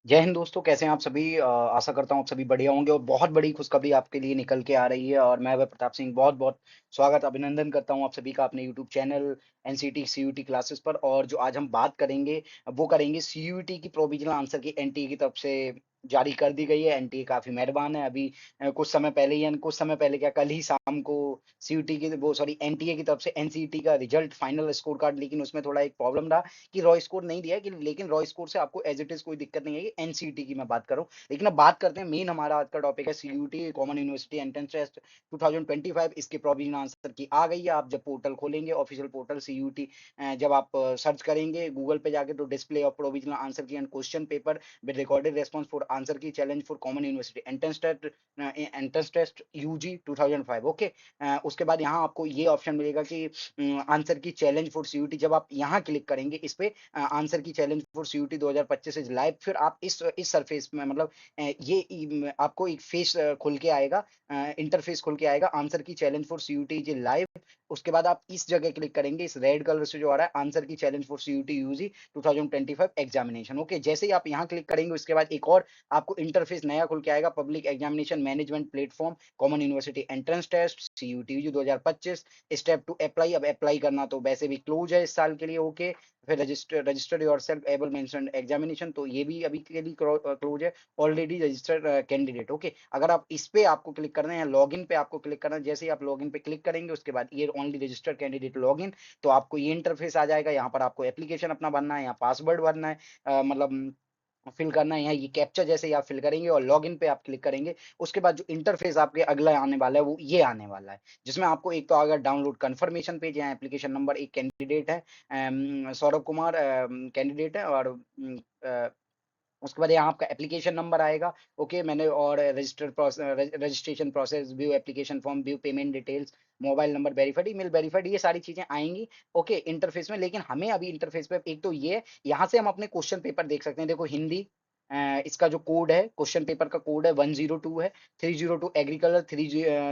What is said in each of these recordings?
जय हिंद दोस्तों, कैसे हैं आप सभी? आशा करता हूँ आप सभी बढ़िया होंगे और बहुत बड़ी खुशखबरी आपके लिए निकल के आ रही है और मैं वह प्रताप सिंह बहुत-बहुत स्वागत अभिनंदन करता हूँ आप सभी का अपने YouTube channel NCT CUET classes पर। और जो आज हम बात करेंगे, वो करेंगे सीयूटी की प्रोविजनल आंसर की एनटीए की तरफ से जारी कर दी गई है। एनटीए काफ़ी मेहरबान है। अभी कुछ समय पहले ही, यानी कुछ समय पहले क्या, कल ही शाम को सीयूटी की वो सॉरी एनटीए की तरफ से एनसीईटी का रिजल्ट फाइनल स्कोर कार्ड, लेकिन उसमें थोड़ा एक प्रॉब्लम रहा कि रॉ स्कोर नहीं दिया है कि, लेकिन रॉ स्कोर से आपको एज इट इज कोई दिक्कत नहीं आएगी। एनसीईटी की मैं बात कर रहा हूँ, लेकिन अब बात करते हैं मेन हमारा आज का टॉपिक है CUET Common university entrance Test 2025। इसके प्रोविजनल आंसर की आ गई है। आप जब पोर्टल खोलेंगे, ऑफिशियल पोर्टल सीयूटी, जब आप सर्च करेंगे गूगल पे जाके, तो display of provisional answer key and question paper with recorded response for answer key challenge for common university entrance test UG 2005। Okay. उसके बाद यहाँ आपको ये ऑप्शन मिलेगा कि answer key challenge for CUT. जब आप यहाँ क्लिक करेंगे इस पे, answer key challenge for CUET 2025 is live, फिर आप इस सरफेस में मतलब आपको एक फेस खुल के आएगा, इंटरफेस खुल के आएगा, answer key challenge for CUET is live. उसके बाद आप इस जगह क्लिक करेंगे, इस रेड कलर से जो आ रहा है, answer key challenge for CUET UG 2025 examination. Okay, जैसे ही आप यहाँ क्लिक करेंगे, उसके बाद एक और आपको इंटरफेस नया खुल के आएगा, public examination management platform Common university entrance Test CUET 2025 step to apply. अब अप्लाई करना तो वैसे भी क्लोज है इस साल के लिए। ओके, फिर register yourself able mentioned examination, तो ये भी अभी के लिए क्लोज है। Already registered candidate. ओके, अगर आप इस पे आपको क्लिक करना है, लॉगिन पे आपको क्लिक करना है, जैसे ही आप लॉगिन पे क्लिक करेंगे, उसके बाद ये ओनली रजिस्टर्ड कैंडिडेट लॉगिन, तो आपको ये इंटरफेस आ जाएगा। यहाँ पर आपको एप्लीकेशन अपना भरना है, यहाँ पासवर्ड भरना है, मतलब फिल करना है। यहाँ ये कैप्चा जैसे ही आप फिल करेंगे और लॉगिन पे आप क्लिक करेंगे, उसके बाद जो इंटरफेस आपके अगला आने वाला है, वो ये आने वाला है, जिसमें आपको एक तो आएगा डाउनलोड कंफर्मेशन पेज। यहाँ एप्लीकेशन नंबर, एक कैंडिडेट है, सौरभ कुमार कैंडिडेट है, और उसके बाद यहाँ आपका एप्लीकेशन नंबर आएगा। ओके, मैंने और registration process, view application form, view payment details, mobile number verified, email verified, ये सारी चीजें आएंगी। ओके, इंटरफेस में। लेकिन हमें अभी इंटरफेस पे एक तो ये है, यहाँ से हम अपने क्वेश्चन पेपर देख सकते हैं। देखो हिंदी, इसका जो कोड है, क्वेश्चन पेपर का कोड है 102 है, 302 एग्रीकल्चर,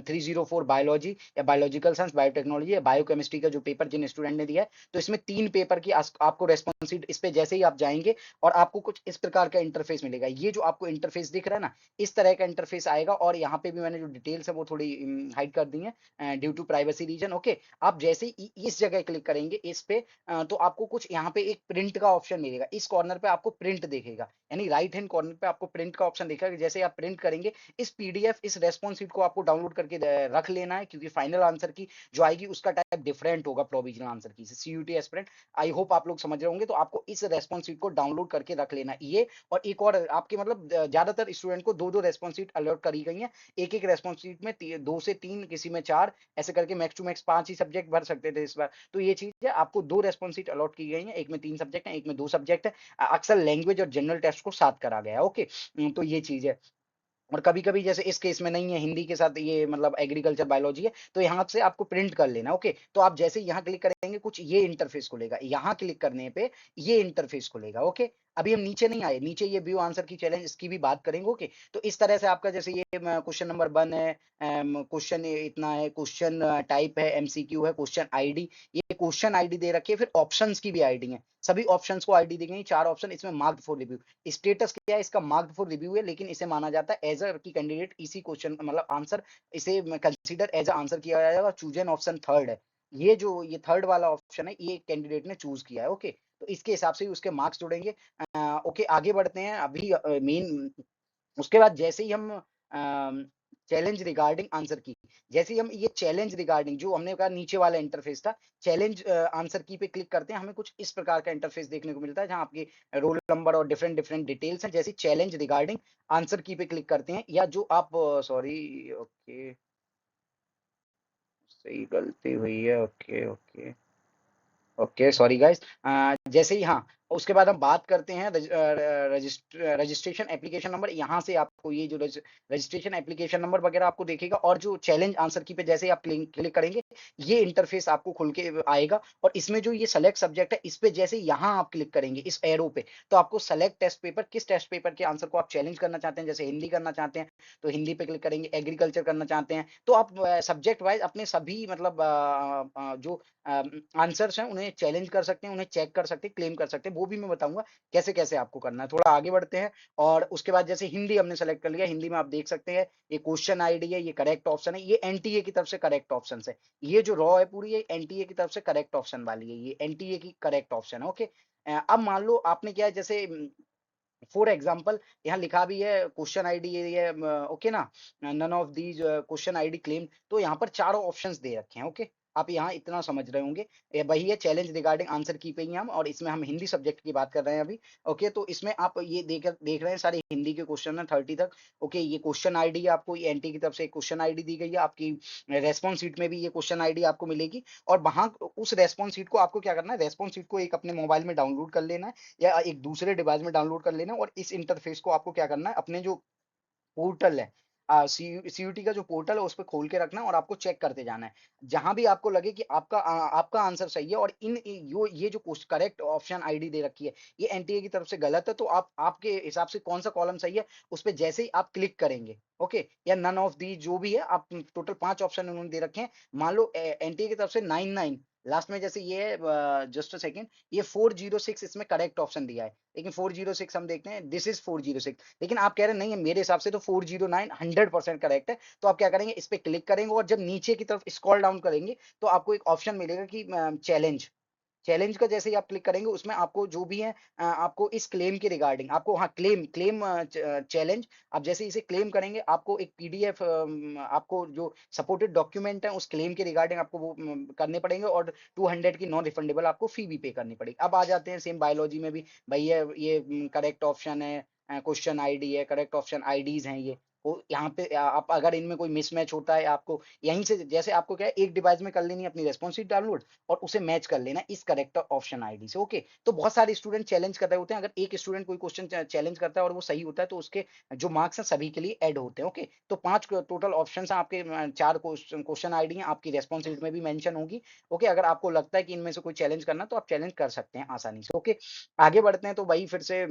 304 बायोलॉजी या बायोलॉजिकल साइंस, बायोटेक्नोलॉजी या बायोकेमिस्ट्री का जो पेपर जिन स्टूडेंट ने दिया है। तो इसमें 3 पेपर की आपको रेस्पॉन्स शीट, इस पे जैसे ही आप जाएंगे और आपको कुछ इस प्रकार का इंटरफेस मिलेगा। ये जो आपको इंटरफेस दिख रहा है ना, इस तरह का इंटरफेस आएगा। और यहाँ पे भी मैंने जो डिटेल्स है वो थोड़ी हाइड कर दी है due to privacy reason. Okay, आप जैसे ही इस जगह क्लिक करेंगे इस पे, तो आपको कुछ यहाँ पे एक प्रिंट का ऑप्शन मिलेगा। इस कॉर्नर पे आपको प्रिंट दिखेगा, यानी राइट हैंड कॉर्नर पे आपको प्रिंट का ऑप्शन दिखेगा। जैसे आप प्रिंट करेंगे, इस पीडीएफ, इस रेस्पॉन्स शीट को आपको डाउनलोड करके रख लेना है, क्योंकि फाइनल आंसर की जो आएगी उसका टाइप डिफरेंट होगा प्रोविजनल आंसर की सीयूटी एस्पिरेंट। आई होप आप लोग समझ रहे होंगे। तो आपको इस रेस्पॉन्स शीट को डाउनलोड करके रख लेना ये। और एक और आपके मतलब ज्यादातर स्टूडेंट को दो दो रेस्पॉन्स शीट अलॉट करी गई है। एक एक रेस्पॉन्स शीट में 2 से 3, किसी में 4, ऐसे करके मैक्स टू मैक्स 5 ही सब्जेक्ट भर सकते थे इस बार। तो ये चीज है, आपको 2 रेस्पॉन्स शीट अलॉट की गई है, एक में 3 सब्जेक्ट है, एक में 2 सब्जेक्ट है। अक्सर लैंग्वेज और जनरल टेस्ट को साथ करा गया है। ओके, तो ये चीज है। और कभी-कभी जैसे इस केस में नहीं है, हिंदी के साथ ये मतलब एग्रीकल्चर बायोलॉजी है, तो यहाँ से आपको प्रिंट कर लेना। ओके, तो आप जैसे ही यहाँ क्लिक करेंगे, कुछ ये इंटरफेस खुलेगा। यहाँ क्लिक करने पे ये इंटरफेस खुलेगा। ओके, अभी हम नीचे नहीं आए, नीचे ये व्यू आंसर की चैलेंज, इसकी भी बात करेंगे। ओके, तो इस तरह से आपका जैसे ये क्वेश्चन नंबर 1 है, क्वेश्चन इतना है, क्वेश्चन टाइप है, एमसीक्यू है, क्वेश्चन आईडी, ये क्वेश्चन आईडी दे रखी है, फिर ऑप्शंस की भी आईडी है। सभी ऑप्शंस को आईडी दी गई, 4 ऑप्शन इसमें मार्क्ड फॉर रिव्यू। स्टेटस क्या है इसका? मार्क्ड फॉर रिव्यू है, लेकिन इसे माना जाता है एज अ की कैंडिडेट इसी क्वेश्चन मतलब आंसर, इसे कंसीडर एज अ आंसर किया जाएगा। चूज एन ऑप्शन थर्ड है, ये जो ये थर्ड वाला ऑप्शन है, ये कैंडिडेट ने चूज किया है। ओके, तो इसके हिसाब से ही उसके मार्क्स जुड़ेंगे। ओके, आगे बढ़ते हैं। अभी मेन, उसके बाद जैसे ही हम चैलेंज रिगार्डिंग आंसर की, जैसे ही हम ये चैलेंज रिगार्डिंग, जो हमने कहा नीचे वाला इंटरफेस था, चैलेंज आंसर की पे क्लिक करते हैं, हमें कुछ इस प्रकार का इंटरफेस देखने को मिलता है, जहां आपके रोल नंबर और डिफरेंट डिफरेंट डिटेल्स हैं। जैसे चैलेंज रिगार्डिंग आंसर की पे क्लिक करते हैं, या जो आप सॉरी, ओके, सही गलती हुई है। Okay okay okay, sorry guys. जैसे ही, हाँ, उसके बाद हम बात करते हैं रजिस्ट्रेशन एप्लीकेशन नंबर। यहाँ से आपको ये जो रजिस्ट्रेशन एप्लीकेशन नंबर वगैरह आपको देखेगा, और जो चैलेंज आंसर की पे जैसे ही आप क्लिक करेंगे, ये इंटरफेस आपको खुल के आएगा। और इसमें जो ये सेलेक्ट सब्जेक्ट है, इस पे जैसे यहाँ आप क्लिक करेंगे इस एरो पे, तो आपको सेलेक्ट टेस्ट पेपर, किस टेस्ट पेपर के आंसर को आप चैलेंज करना चाहते हैं। जैसे हिंदी करना चाहते हैं तो हिंदी पे क्लिक करेंगे, एग्रीकल्चर करना चाहते हैं तो आप सब्जेक्ट वाइज अपने सभी मतलब जो आंसर्स हैं उन्हें चैलेंज कर सकते हैं, उन्हें चेक कर सकते हैं, क्लेम कर सकते हैं। वो भी मैं बताऊँगा कैसे-कैसे आपको करना है। थोड़ा आगे बढ़ते हैं और उसके बाद जैसे हिंदी हमने सेलेक्ट कर लिया, हिंदी में आप देख सकते हैं ये क्वेश्चन आईडी है, ये करेक्ट ऑप्शन है, ये एनटीए की तरफ से करेक्ट ऑप्शंस है। ये जो रॉ है पूरी ये एनटीए की तरफ से करेक्ट ऑप्शन वाली है, ये एनटीए की करेक्ट ऑप्शन है, ओके। अब मान लो आपने क्या है जैसे फॉर एग्जाम्पल यहाँ लिखा भी है क्वेश्चन आईडी ये ओके ना, none of these question ID claim, तो यहाँ पर चारों ऑप्शंस दे रखे हैं, ओके। आप यहाँ इतना समझ रहे होंगे, ये वही है चैलेंज रिगार्डिंग आंसर की पे ही हम, और इसमें हम हिंदी सब्जेक्ट की बात कर रहे हैं अभी, ओके। तो इसमें आप ये देख रहे हैं सारे हिंदी के क्वेश्चन है 30 तक, ओके। ये क्वेश्चन आईडी है, आपको ये एनटी की तरफ से क्वेश्चन आईडी दी गई है, आपकी रेस्पॉन्स शीट में भी ये क्वेश्चन आईडी आपको मिलेगी, और वहां उस रेस्पॉन्स शीट को आपको क्या करना है, रेस्पॉन्स शीट को एक अपने मोबाइल में डाउनलोड कर लेना है या एक दूसरे डिवाइस में डाउनलोड कर लेना है, और इस इंटरफेस को आपको क्या करना है, अपने जो पोर्टल है सीयूटी का जो पोर्टल है उस पे खोल के रखना है और आपको चेक करते जाना है। जहां भी आपको लगे कि आपका आंसर सही है और इन यो ये जो करेक्ट ऑप्शन आईडी दे रखी है ये एनटीए की तरफ से गलत है, तो आप आपके हिसाब से कौन सा कॉलम सही है उस पे जैसे ही आप क्लिक करेंगे, ओके, या नन ऑफ दी जो भी है, आप टोटल 5 ऑप्शन उन्होंने दे रखे हैं। मान लो एनटीए की तरफ से 99 लास्ट में जैसे ये है, जस्ट अ सेकंड, ये 406 इसमें करेक्ट ऑप्शन दिया है, लेकिन 406 हम देखते हैं, दिस इज 406, लेकिन आप कह रहे हैं नहीं है मेरे हिसाब से तो 409 100% करेक्ट है, तो आप क्या करेंगे, इस पे क्लिक करेंगे और जब नीचे की तरफ स्क्रॉल डाउन करेंगे तो आपको एक ऑप्शन मिलेगा कि चैलेंज, चैलेंज का जैसे ही आप क्लिक करेंगे उसमें आपको जो भी है आपको इस क्लेम के रिगार्डिंग आपको, हाँ, क्लेम क्लेम चैलेंज, आप जैसे इसे क्लेम करेंगे आपको एक पीडीएफ, आपको जो सपोर्टेड डॉक्यूमेंट है उस क्लेम के रिगार्डिंग आपको वो करने पड़ेंगे, और 200 की नॉन रिफंडेबल आपको फी भी पे करनी पड़ेगी। अब आ जाते हैं सेम बायोलॉजी में भी, भैया ये करेक्ट ऑप्शन है, क्वेश्चन आईडी है, करेक्ट ऑप्शन आईडीज हैं ये, वो यहाँ पे आप अगर इनमें कोई मिसमैच होता है आपको यहीं से, जैसे आपको क्या है एक डिवाइस में कर लेनी है अपनी रेस्पॉन्स शीट डाउनलोड और उसे मैच कर लेना इस करेक्ट ऑप्शन आईडी से, ओके। तो बहुत सारे स्टूडेंट चैलेंज कर रहे होते हैं, अगर एक स्टूडेंट कोई क्वेश्चन चैलेंज करता है और वो सही होता है तो उसके जो मार्क्स हैं सभी के लिए ऐड होते हैं, ओके। तो 5 टोटल ऑप्शंस हैं आपके, 4 क्वेश्चन आईडी हैं आपकी रेस्पॉन्स शीट में भी मेंशन होगी, ओके। अगर आपको लगता है कि इनमें से कोई चैलेंज करना तो आप चैलेंज कर सकते हैं आसानी से, ओके। आगे बढ़ते हैं तो वही फिर से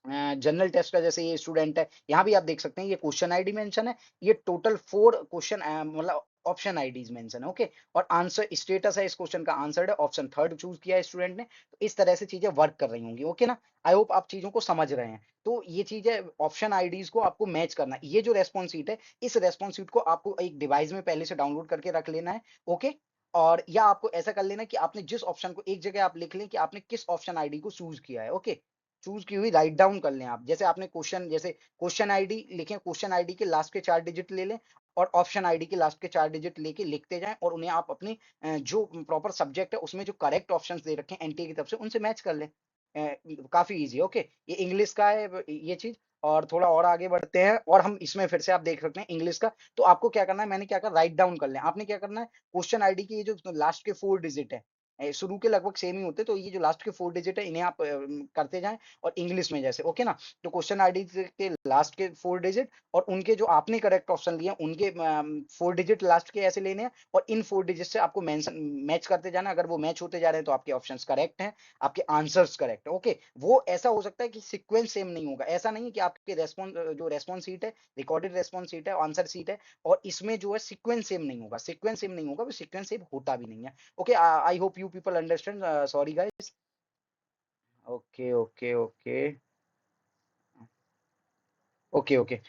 जनरल टेस्ट का जैसे ये स्टूडेंट है, यहाँ भी आप देख सकते हैं ये क्वेश्चन आईडी मेंशन है, ये टोटल 4 क्वेश्चन मतलब ऑप्शन आईडीज मेंशन है, ओके। और आंसर स्टेटस है इस क्वेश्चन का आंसर्ड है, ऑप्शन थर्ड चूज किया है स्टूडेंट ने, तो इस तरह से चीजें वर्क कर रही होंगी, ओके ना। आई होप आप चीजों को समझ रहे हैं। तो ये चीज है, ऑप्शन आईडीज को आपको मैच करना है, ये जो रेस्पॉन्स शीट है इस रेस्पॉन्स शीट को आपको एक डिवाइस में पहले से डाउनलोड करके रख लेना है, ओके। और या आपको ऐसा कर लेना कि आपने जिस ऑप्शन को एक जगह आप लिख लें कि आपने किस ऑप्शन आईडी को चूज किया है, ओके। चूज की हुई राइट डाउन कर लें आप, जैसे आपने क्वेश्चन, जैसे क्वेश्चन आईडी लिखें, क्वेश्चन आईडी के लास्ट के 4 डिजिट ले लें और ऑप्शन आईडी के लास्ट के 4 डिजिट लेके लिखते जाएं और उन्हें आप अपने जो प्रॉपर सब्जेक्ट है उसमें जो करेक्ट ऑप्शंस दे रखे हैं एनटीए की तरफ से उनसे मैच कर लें। काफी इजी, ओके। ये इंग्लिश का है ये चीज। और थोड़ा और आगे बढ़ते हैं और हम इसमें फिर से आप देख सकते हैं इंग्लिश का, तो आपको क्या करना है, मैंने क्या कहा, राइट डाउन कर लें। आपने क्या करना है, क्वेश्चन आईडी की ये जो लास्ट के 4 डिजिट है, शुरू के लगभग सेम ही होते हैं, तो ये जो लास्ट के 4 डिजिट है इन्हें आप करते जाएं और इंग्लिश में जैसे, ओके ना। तो क्वेश्चन आईडी के लास्ट के 4 डिजिट और उनके जो आपने करेक्ट ऑप्शन लिए उनके 4 डिजिट लास्ट के ऐसे लेने हैं और इन 4 डिजिट से आपको मेंशन मैच करते जाना। अगर वो मैच होते जा रहे हैं तो आपके ऑप्शंस करेक्ट हैं, आपके आंसर्स करेक्ट है, ओके। वो ऐसा हो सकता है कि सीक्वेंस सेम नहीं होगा, ऐसा नहीं है कि आपके रेस्पॉन्स जो रेस्पॉन्स सीट है, रिकॉर्डेड रेस्पॉन्स सीट है, आंसर सीट है और इसमें जो है सीक्वेंस सेम नहीं होगा, सीक्वेंस सेम नहीं होगा, वो सीक्वेंस सेम होता भी नहीं है, okay. I hope you people understand, sorry guys. Okay okay okay okay okay.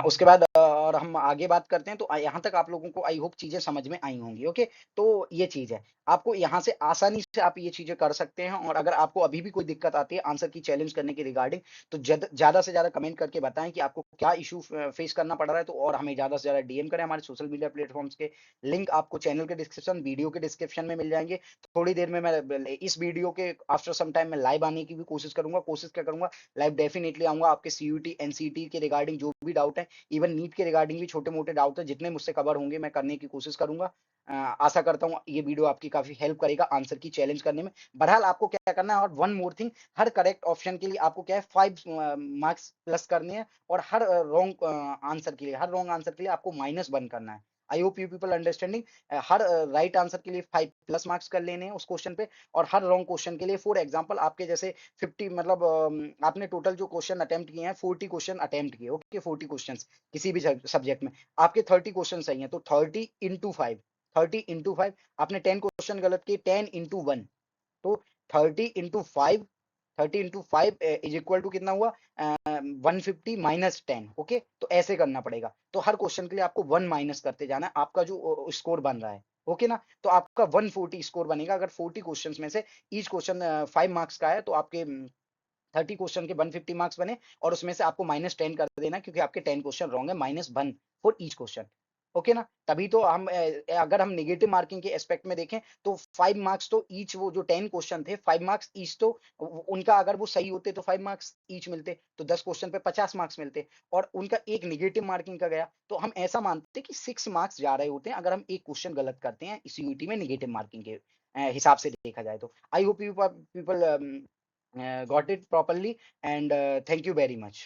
उसके बाद और हम आगे बात करते हैं, तो यहाँ तक आप लोगों को आई होप चीजें समझ में आई होंगी, ओके। तो ये चीज है, आपको यहाँ से आसानी से आप ये चीजें कर सकते हैं, और अगर आपको अभी भी कोई दिक्कत आती है आंसर की चैलेंज करने के रिगार्डिंग, तो ज्यादा से ज्यादा कमेंट करके बताएं कि आपको क्या इशू फेस करना पड़ रहा है, तो और हमें ज्यादा से ज्यादा डीएम करें। हमारे सोशल मीडिया प्लेटफॉर्म्स के लिंक आपको चैनल के डिस्क्रिप्शन, वीडियो के डिस्क्रिप्शन में मिल जाएंगे। थोड़ी देर में मैं इस वीडियो के आफ्टर सम टाइम में लाइव आने की भी कोशिश करूंगा, कोशिश क्या करूंगा, लाइव डेफिनेटली आऊंगा। आपके सीयूटी एनसीटी के रिगार्डिंग जो भी डाउट है, इवन नीट के रिगार्डिंग भी छोटे मोटे डाउट है, जितने मुझसे कवर होंगे मैं करने की कोशिश करूंगा। आशा करता हूँ ये वीडियो आपकी काफी हेल्प करेगा आंसर की चैलेंज करने में। बहरहाल आपको क्या करना है, और वन मोर थिंग, हर करेक्ट ऑप्शन के लिए आपको क्या है 5 मार्क्स प्लस करने हैं, और हर रॉन्ग आंसर के लिए, हर रॉन्ग आंसर के लिए आपको -1 करना है। I hope you people understanding. Her right answer के लिए 5 प्लस मार्क्स कर लेने हैं उस क्वेश्चन पे, और हर रॉन्ग क्वेश्चन के लिए, फॉर एग्जांपल आपके जैसे 50 मतलब आपने टोटल जो क्वेश्चन अटेम्प्ट किए हैं 40 क्वेश्चन अटेम्प्ट किए, ओके। 40 क्वेश्चंस किसी भी सब्जेक्ट में, आपके 30 क्वेश्चन सही हैं, तो 30 इंटू 5, 30 इंटू 5, आपने 10 क्वेश्चन गलत किए, 10 इंटू 1, तो 30 into 5, 30 into 5 is equal to कितना हुआ 150 माइनस 10। ओके, तो ऐसे करना पड़ेगा। तो हर क्वेश्चन के लिए आपको 1 माइनस करते जाना है, आपका जो स्कोर बन रहा है। ओके ना, तो आपका 140 स्कोर बनेगा। अगर 40 क्वेश्चंस में से ईच क्वेश्चन 5 मार्क्स का है, तो आपके 30 क्वेश्चन के 150 मार्क्स बने, और उसमें से आपको -10 कर देना, क्योंकि आपके 10 क्वेश्चन रॉन्ग है, -1 फॉर ईच क्वेश्चन। ओके ना, तभी तो हम अगर हम नेगेटिव मार्किंग के एस्पेक्ट में देखें, तो 5 मार्क्स तो ईच, वो जो 10 क्वेश्चन थे 5 मार्क्स ईच, तो उनका अगर वो सही होते तो 5 मार्क्स ईच मिलते, तो 10 क्वेश्चन पे 50 मार्क्स मिलते, और उनका एक नेगेटिव मार्किंग का गया, तो हम ऐसा मानते हैं कि 6 मार्क्स जा रहे होते हैं अगर हम एक क्वेश्चन गलत करते हैं सीयूईटी में नेगेटिव मार्किंग के हिसाब से देखा जाए तो। I hope you people got it properly, and thank you very much.